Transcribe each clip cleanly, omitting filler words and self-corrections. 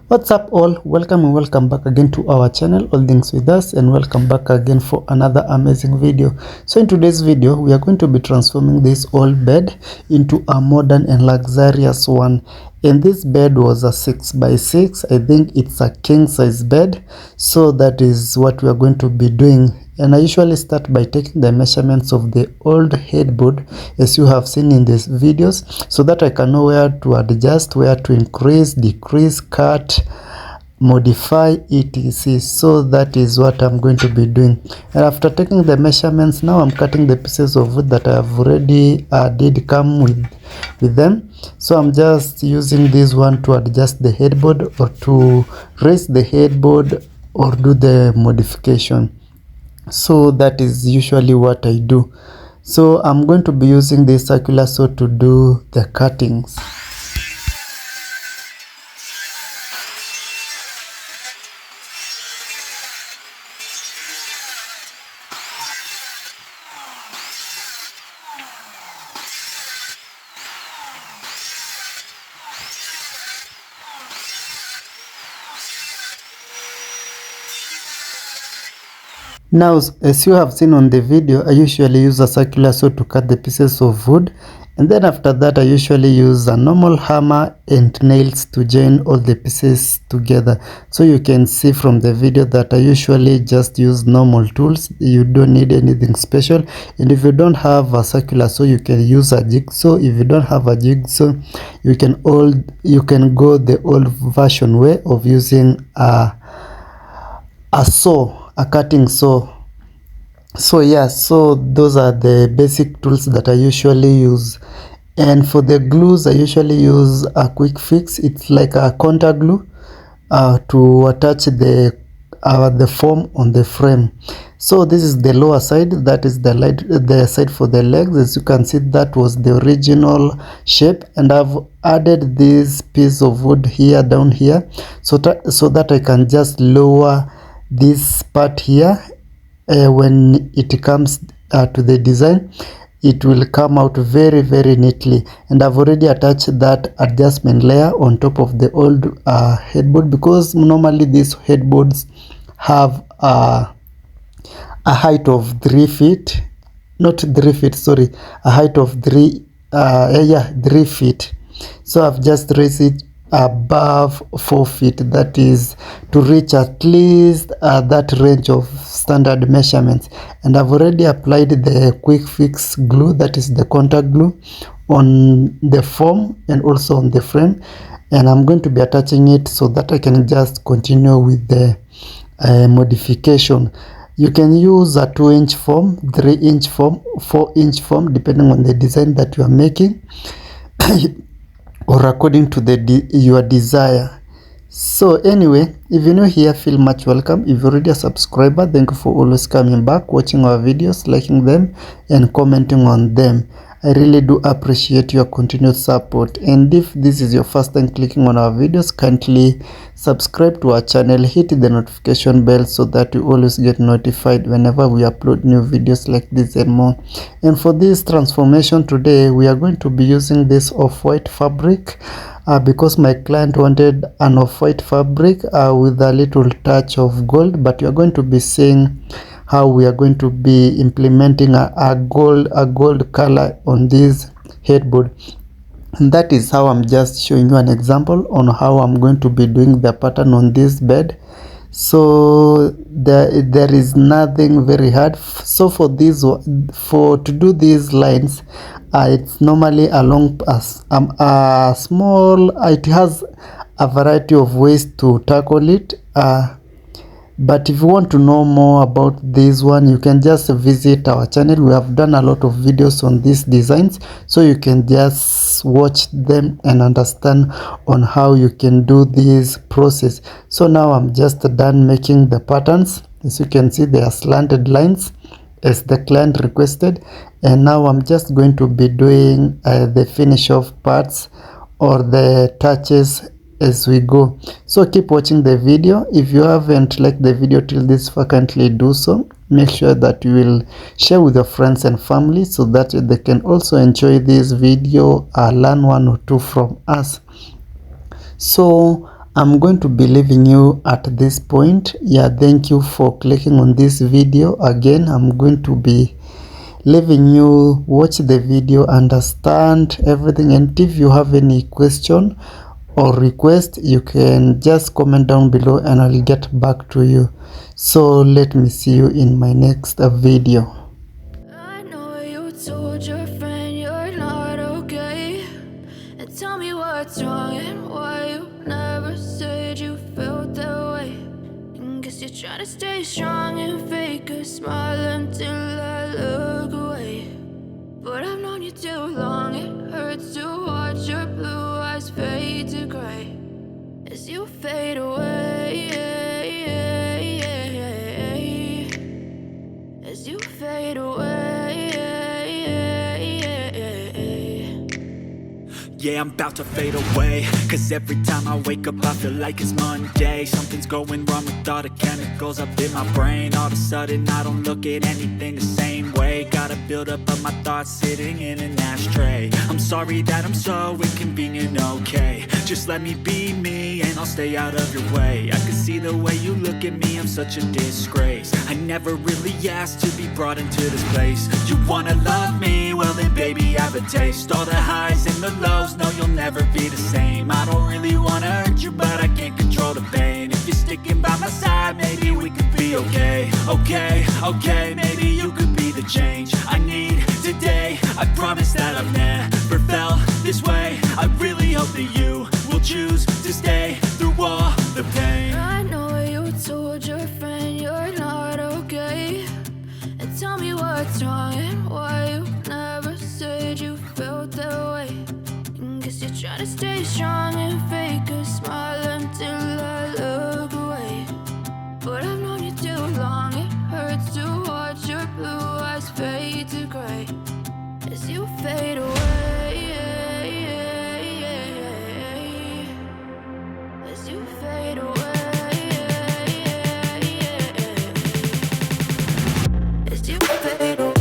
What's up all, welcome and welcome back again to our channel All Things With Us, and welcome back again for another amazing video. So in today's video we are going to be transforming this old bed into a modern and luxurious one. And this bed was a 6x6. I think it's a king size bed, so that is what we are going to be doing. And I usually start by taking the measurements of the old headboard as you have seen in these videos, so that I can know where to adjust, where to increase, decrease, cut, modify, etc. So that is what I'm going to be doing. And after taking the measurements, now I'm cutting the pieces of wood that I have already did come with them. So I'm just using this one to adjust the headboard, or to raise the headboard, or do the modification. So that is usually what I do. So I'm going to be using this circular saw to do the cuttings. Now, as you have seen on the video, I usually use a circular saw to cut the pieces of wood, and then after that I usually use a normal hammer and nails to join all the pieces together. So you can see from the video that I usually just use normal tools. You don't need anything special. And if you don't have a circular saw, you can use a jigsaw. If you don't have a jigsaw, you can go the old version way of using a saw, a cutting saw. So yeah, so those are the basic tools that I usually use. And for the glues, I usually use a quick fix. It's like a contact glue to attach the foam on the frame. So this is the lower side, that is the side for the legs. As you can see, that was the original shape, and I've added this piece of wood here, down here, so that I can just lower this part here. When it comes to the design, it will come out very neatly. And I've already attached that adjustment layer on top of the old headboard, because normally these headboards have a height of 3 feet, not 3 feet, sorry, a height of 3 feet. So I've just raised it above 4 feet, that is to reach at least that range of standard measurements. And I've already applied the quick fix glue, that is the contact glue, on the foam and also on the frame, and I'm going to be attaching it so that I can just continue with the modification. You can use a 2-inch foam, 3-inch foam, 4-inch foam, depending on the design that you are making or according to your desire. So anyway, if you're new here, feel much welcome. If you're already a subscriber, thank you for always coming back, watching our videos, liking them, and commenting on them. I really do appreciate your continued support. And if this is your first time clicking on our videos, kindly subscribe to our channel, hit the notification bell so that you always get notified whenever we upload new videos like this and more. And for this transformation today, we are going to be using this off-white fabric because my client wanted an off-white fabric with a little touch of gold. But you are going to be seeing how we are going to be implementing a gold color on this headboard. And that is how I'm just showing you an example on how I'm going to be doing the pattern on this bed. So there is nothing very hard. So for to do these lines, it's normally along a small, it has a variety of ways to tackle it. But if you want to know more about this one, you can just visit our channel. We have done a lot of videos on these designs, so you can just watch them and understand on how you can do this process. So now I'm just done making the patterns. As you can see, they are slanted lines as the client requested, and now I'm just going to be doing the finish off parts or the touches as we go. So keep watching the video. If you haven't liked the video till this far, kindly do so. Make sure that you will share with your friends and family so that they can also enjoy this video, learn one or two from us. So I'm going to be leaving you at this point. Yeah, thank you for clicking on this video. Again, I'm going to be leaving you watch the video, understand everything, and if you have any question or request, you can just comment down below and I'll get back to you. So let me see you in my next video. I know you told your friend you're not okay, and tell me what's wrong and why you never said you felt that way. And guess you're trying to stay strong and fake a smile until I look away. But I've known you too long, it hurts to watch your blue eyes fade to gray as you fade away, as you fade away. Yeah, I'm about to fade away, cause every time I wake up I feel like it's Monday. Something's going wrong with all the chemicals up in my brain. All of a sudden I don't look at anything the same way. Got a buildup of my thoughts sitting in an ashtray. I'm sorry that I'm so inconvenient, okay. Just let me be me and I'll stay out of your way. I can see the way you look at me, I'm such a disgrace. I never really asked to be brought into this place. You wanna love me? Well then baby I have a taste. All the highs and the lows, no you'll never be the same. I don't really wanna hurt you but I can't control the pain. If you're sticking by my side, maybe we could be okay. Okay, maybe you could be the change I need today. I promise that I've never felt this way. I really hope that you will choose to stay through all the pain. I know you told your friend you're not okay, and tell me what's wrong and why you never said you felt that way. And guess you're trying to stay strong and fake a smile until I look away. But I've known you too long, it hurts to watch your blue eyes fade to gray as you fade away, as you fade away, as you fade away.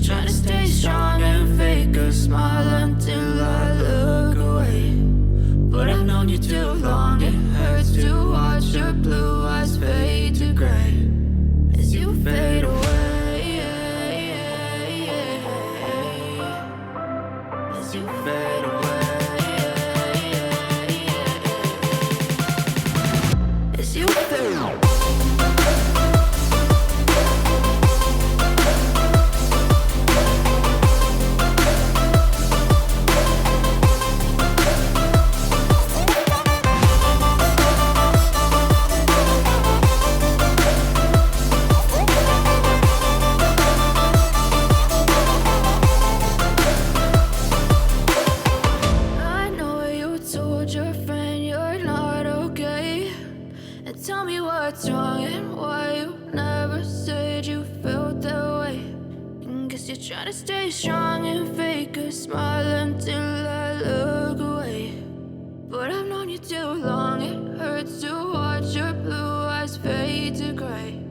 Trying to stay strong and fake a smile until I look away. But I've known you too long, it hurts to watch your blue eyes fade to gray as you fade away, as you fade away, as you fade away. Tell me what's wrong and why you never said you felt that way. And guess you're trying to stay strong and fake a smile until I look away. But I've known you too long, it hurts to watch your blue eyes fade to gray.